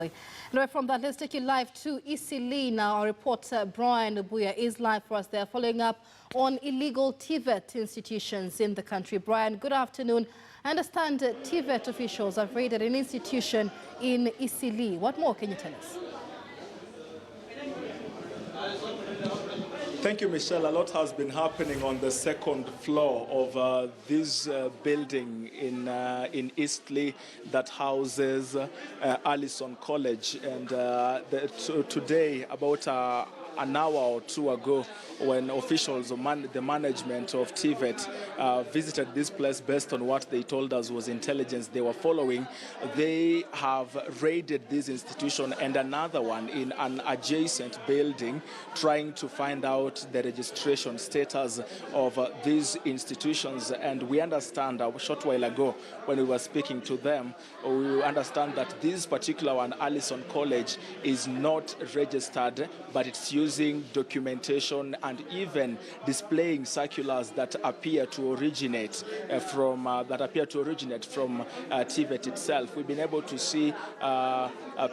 And from that, let's take you live to Eastleigh now. Our reporter Brian Obuya is live for us there, following up on illegal TVET institutions in the country. Brian, good afternoon. I understand TVET officials have raided an institution in Eastleigh. What more can you tell us? Thank you, Michelle. A lot has been happening on the second floor of this building in Eastleigh that houses Allison College. And today, about an hour or two ago, when officials, the management of TVET visited this place based on what they told us was intelligence they were following, they have raided this institution and another one in an adjacent building, trying to find out the registration status of these institutions. And we understand a short while ago when we were speaking to them, we understand that this particular one, Allison College, is not registered, but it's using documentation and even displaying circulars that appear to originate from TVET itself. We've been able to see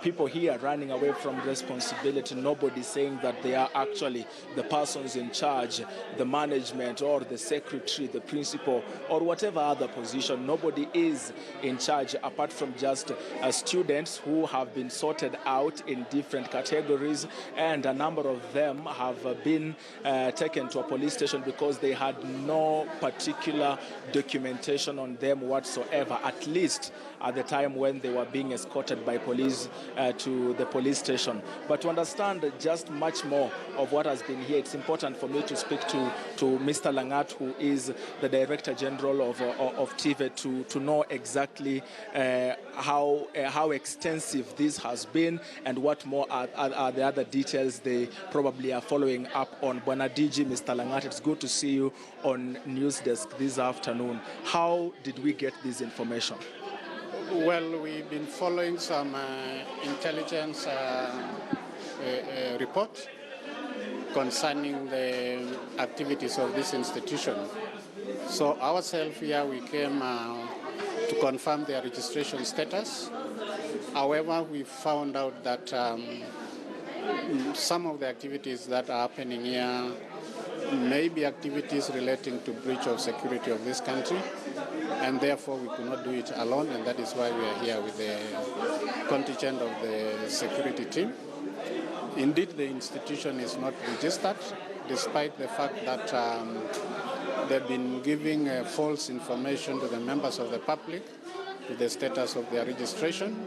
people here running away from responsibility. Nobody saying that they are actually the persons in charge, the management or the secretary, the principal, or whatever other position. Nobody is in charge apart from just students who have been sorted out in different categories, and a number of them have been taken to a police station because they had no particular documentation on them whatsoever, at least at the time when they were being escorted by police to the police station. But to understand just much more of what has been here, it's important for me to speak to Mr. Langat, who is the Director General of TVET, to know exactly how extensive this has been and what more are the other details they probably are following up on. Bwana DG, Mr. Langat, it's good to see you on News Desk this afternoon. How did we get this information? Well, we've been following some intelligence report concerning the activities of this institution. So ourselves here, we came to confirm their registration status. However, we found out that some of the activities that are happening here may be activities relating to breach of security of this country, and therefore we could not do it alone, and that is why we are here with the contingent of the security team. Indeed, the institution is not registered, despite the fact that they've been giving false information to the members of the public to the status of their registration.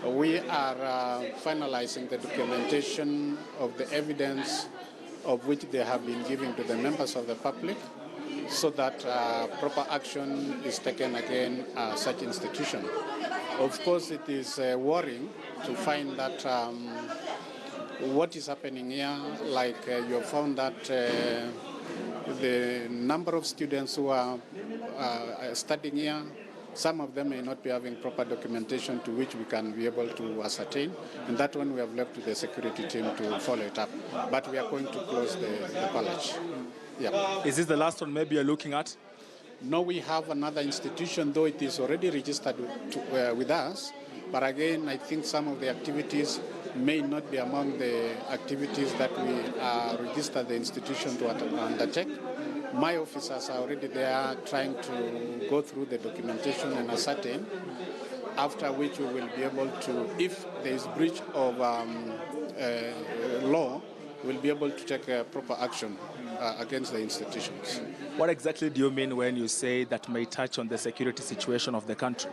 We are finalizing the documentation of the evidence of which they have been giving to the members of the public, so that proper action is taken against such institution. Of course, it is worrying to find that what is happening here, like you have found that the number of students who are studying here, some of them may not be having proper documentation to which we can be able to ascertain, and that one we have left to the security team to follow it up. But we are going to close the college. Yeah. Is this the last one maybe you're looking at? No, we have another institution, though it is already registered with us. But again, I think some of the activities may not be among the activities that we registered the institution to undertake. My officers are already there trying to go through the documentation and ascertain, after which we will be able to, if there is breach of law, we'll be able to take proper action against the institutions. What exactly do you mean when you say that may touch on the security situation of the country?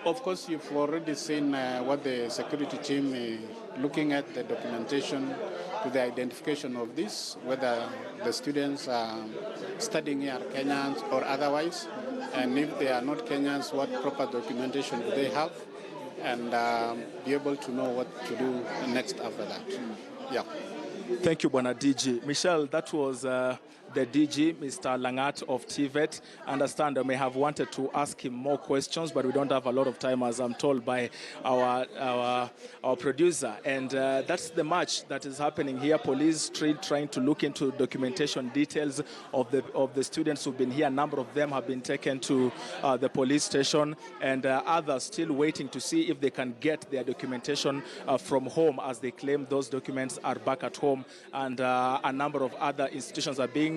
Of course, you've already seen what the security team is looking at, the documentation to the identification of this, whether the students are studying here are Kenyans or otherwise, and if they are not Kenyans, what proper documentation do they have, and be able to know what to do next after that. Yeah. Thank you, Bwana DG. Michelle, that was the the DG, Mr. Langat of TVET. I understand I may have wanted to ask him more questions, but we don't have a lot of time, as I'm told by our producer. And that's the march that is happening here. Police trying to look into documentation details of the students who've been here. A number of them have been taken to the police station, and others still waiting to see if they can get their documentation from home, as they claim those documents are back at home, and a number of other institutions are being